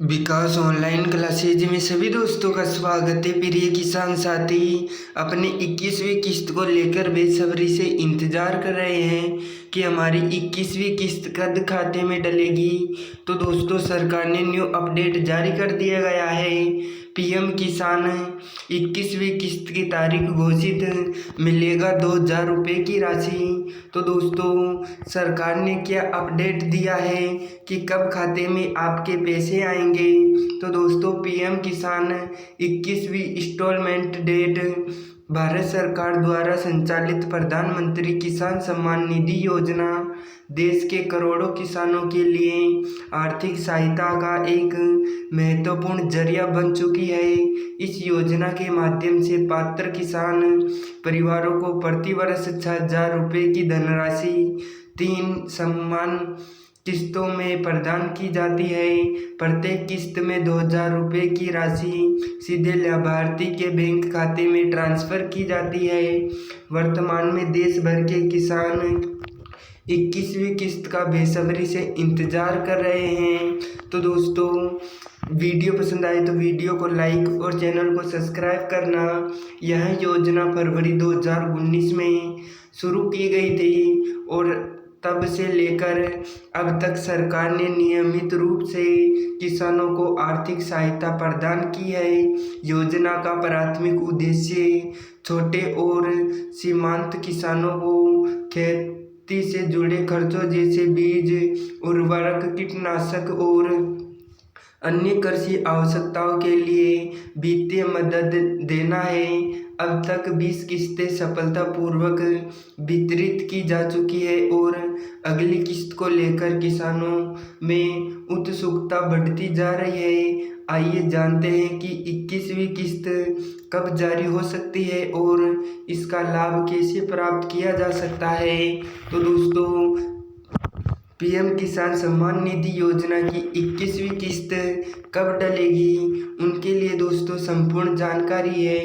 विकास online classes में सभी दोस्तों का स्वागत है। प्रिय किसान साथी, अपनी 21वीं किस्त को लेकर बेसब्री से इंतज़ार कर रहे हैं कि हमारी 21वीं किस्त कब खाते में डलेगी। तो दोस्तों, सरकार ने न्यू अपडेट जारी कर दिया गया है। पीएम किसान 21वीं किस्त की तारीख घोषित, मिलेगा 2,000 रुपये की राशि। तो दोस्तों, सरकार ने क्या अपडेट दिया है कि कब खाते में आपके पैसे आएंगे। तो दोस्तों, पीएम किसान 21वीं इंस्टॉलमेंट डेट भारत सरकार द्वारा संचालित प्रधानमंत्री किसान सम्मान निधि योजना देश के करोड़ों किसानों के लिए आर्थिक सहायता का एक महत्वपूर्ण जरिया बन चुकी है। इस योजना के माध्यम से पात्र किसान परिवारों को प्रतिवर्ष 6,000 रुपये की धनराशि 3 सम्मान किस्तों में प्रदान की जाती है। प्रत्येक किस्त में 2,000 रुपये की राशि सीधे लाभार्थी के बैंक खाते में ट्रांसफ़र की जाती है। वर्तमान में देश भर के किसान 21वीं किस्त का बेसब्री से इंतज़ार कर रहे हैं। तो दोस्तों, वीडियो पसंद आए तो वीडियो को लाइक और चैनल को सब्सक्राइब करना। यह योजना फरवरी 2019 में शुरू की गई थी और तब से लेकर अब तक सरकार ने नियमित रूप से किसानों को आर्थिक सहायता प्रदान की है। योजना का प्राथमिक उद्देश्य छोटे और सीमांत किसानों को खेती से जुड़े खर्चों जैसे बीज, उर्वरक, कीटनाशक और अन्य कृषि आवश्यकताओं के लिए वित्तीय मदद देना है। अब तक 20 किस्तें सफलतापूर्वक वितरित की जा चुकी है और अगली किस्त को लेकर किसानों में उत्सुकता बढ़ती जा रही है। आइए जानते हैं कि 21वीं किस्त कब जारी हो सकती है और इसका लाभ कैसे प्राप्त किया जा सकता है। तो दोस्तों, पीएम किसान सम्मान निधि योजना की 21वीं किस्त कब डलेगी, उनके लिए दोस्तों संपूर्ण जानकारी है।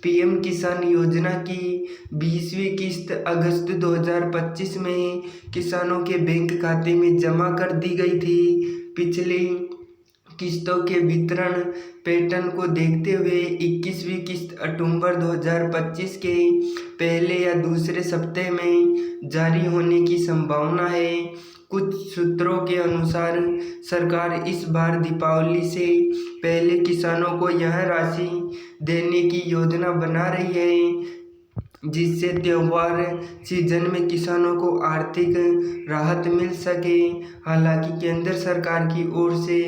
पीएम किसान योजना की 20वीं किस्त अगस्त 2025 में किसानों के बैंक खाते में जमा कर दी गई थी। पिछली किस्तों के वितरण पैटर्न को देखते हुए 21वीं किस्त अक्टूबर 2025 के पहले या दूसरे सप्ताह में जारी होने की संभावना है। कुछ सूत्रों के अनुसार सरकार इस बार दीपावली से पहले किसानों को यह राशि देने की योजना बना रही है, जिससे त्योहार सीजन में किसानों को आर्थिक राहत मिल सके। हालांकि केंद्र सरकार की ओर से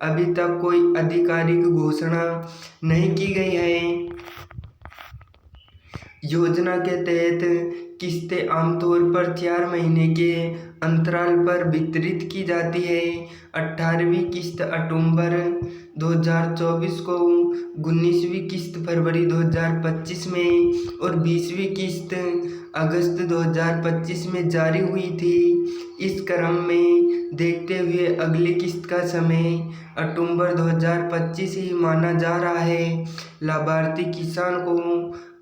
अभी तक कोई आधिकारिक घोषणा नहीं की गई है। योजना के तहत किस्तें आमतौर पर 4 महीने के अंतराल पर वितरित की जाती है। 18वीं किस्त अक्टूबर 2024 को, 19वीं किस्त फरवरी 2025 में और 20वीं किस्त अगस्त 2025 में जारी हुई थी। इस क्रम में देखते हुए अगली किस्त का समय अक्टूबर 2025 ही माना जा रहा है। लाभार्थी किसान को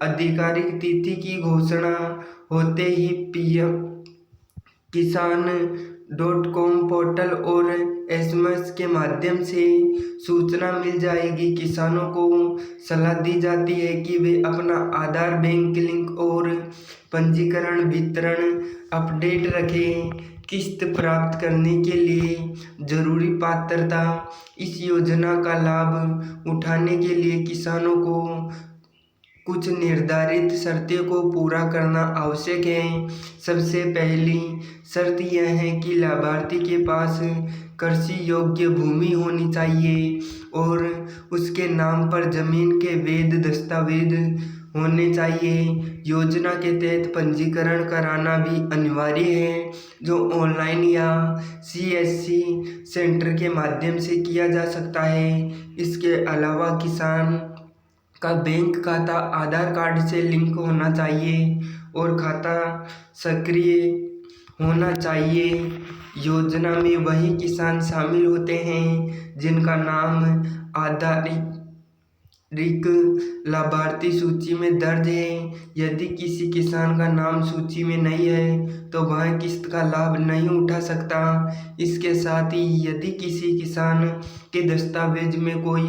आधिकारिक तिथि की घोषणा होते ही पीएम किसान.com पोर्टल और एसएमएस के माध्यम से सूचना मिल जाएगी। किसानों को सलाह दी जाती है कि वे अपना आधार, बैंक लिंक और पंजीकरण वितरण अपडेट रखें। किस्त प्राप्त करने के लिए जरूरी पात्रता। इस योजना का लाभ उठाने के लिए किसानों को कुछ निर्धारित शर्तों को पूरा करना आवश्यक है। सबसे पहली शर्त यह है कि लाभार्थी के पास कृषि योग्य भूमि होनी चाहिए और उसके नाम पर जमीन के वैध दस्तावेज होने चाहिए। योजना के तहत पंजीकरण कराना भी अनिवार्य है, जो ऑनलाइन या सीएससी सेंटर के माध्यम से किया जा सकता है। इसके अलावा किसान का बैंक खाता आधार कार्ड से लिंक होना चाहिए और खाता सक्रिय होना चाहिए। योजना में वही किसान शामिल होते हैं जिनका नाम आधारित लाभार्थी सूची में दर्ज है। यदि किसी किसान का नाम सूची में नहीं है तो वह किस्त का लाभ नहीं उठा सकता। इसके साथ ही यदि किसी किसान के दस्तावेज में कोई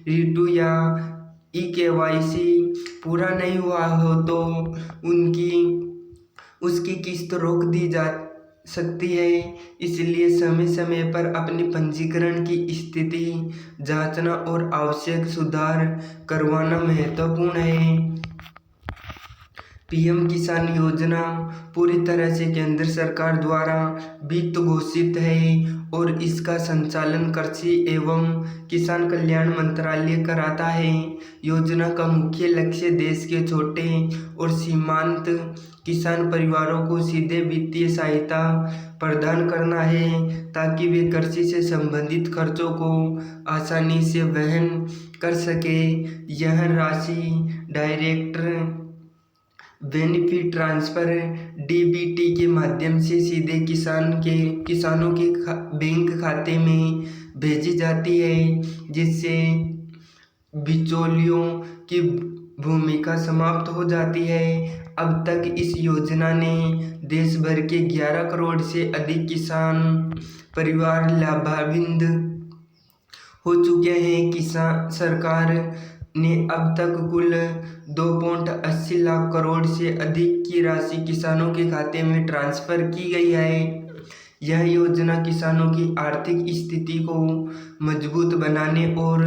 रिटू या ई-केवाईसी पूरा नहीं हुआ हो तो उसकी किस्त रोक दी जा सकती है। इसलिए समय समय पर अपने पंजीकरण की स्थिति जांचना और आवश्यक सुधार करवाना महत्वपूर्ण है। पीएम किसान योजना पूरी तरह से केंद्र सरकार द्वारा वित्त घोषित है और इसका संचालन कृषि एवं किसान कल्याण मंत्रालय कराता है। योजना का मुख्य लक्ष्य देश के छोटे और सीमांत किसान परिवारों को सीधे वित्तीय सहायता प्रदान करना है ताकि वे कृषि से संबंधित खर्चों को आसानी से वहन कर सके। यह राशि डायरेक्ट बेनिफिट ट्रांसफर डीबीटी के माध्यम से सीधे किसानों के बैंक खाते में भेजी जाती है, जिससे बिचौलियों की भूमिका समाप्त हो जाती है। अब तक इस योजना ने देश भर के 11 करोड़ से अधिक किसान परिवार लाभान्वित हो चुके हैं। किसान सरकार ने अब तक कुल 2.80 लाख करोड़ से अधिक की राशि किसानों के खाते में ट्रांसफर की गई है। यह योजना किसानों की आर्थिक स्थिति को मजबूत बनाने और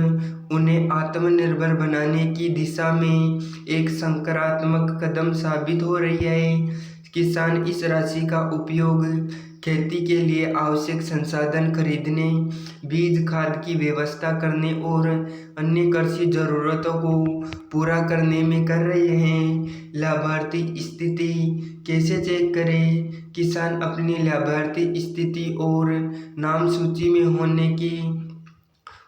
उन्हें आत्मनिर्भर बनाने की दिशा में एक सकारात्मक कदम साबित हो रही है। किसान इस राशि का उपयोग खेती के लिए आवश्यक संसाधन खरीदने, बीज खाद की व्यवस्था करने और अन्य कृषि जरूरतों को पूरा करने में कर रहे हैं। लाभार्थी स्थिति कैसे चेक करें? किसान अपनी लाभार्थी स्थिति और नाम सूची में होने की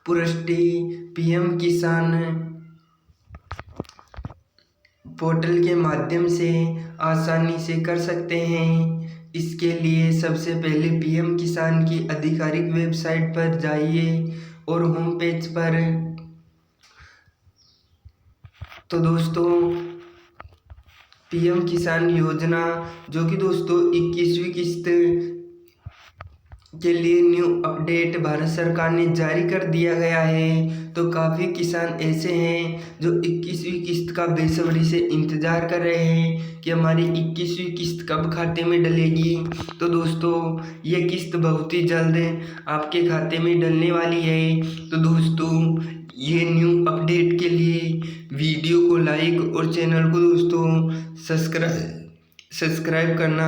पुष्टि पीएम किसान पोर्टल के माध्यम से आसानी से कर सकते हैं। इसके लिए सबसे पहले पीएम किसान की आधिकारिक वेबसाइट पर जाइए और होम पेज पर तो दोस्तों पीएम किसान योजना जो कि दोस्तों 21वीं किस्त के लिए न्यू अपडेट भारत सरकार ने जारी कर दिया गया है। तो काफ़ी किसान ऐसे हैं जो 21वीं किस्त का बेसब्री से इंतज़ार कर रहे हैं कि हमारी 21वीं किस्त कब खाते में डलेगी। तो दोस्तों ये किस्त बहुत ही जल्द आपके खाते में डलने वाली है। तो दोस्तों ये न्यू अपडेट के लिए वीडियो को लाइक और चैनल को दोस्तों सब्सक्राइब करना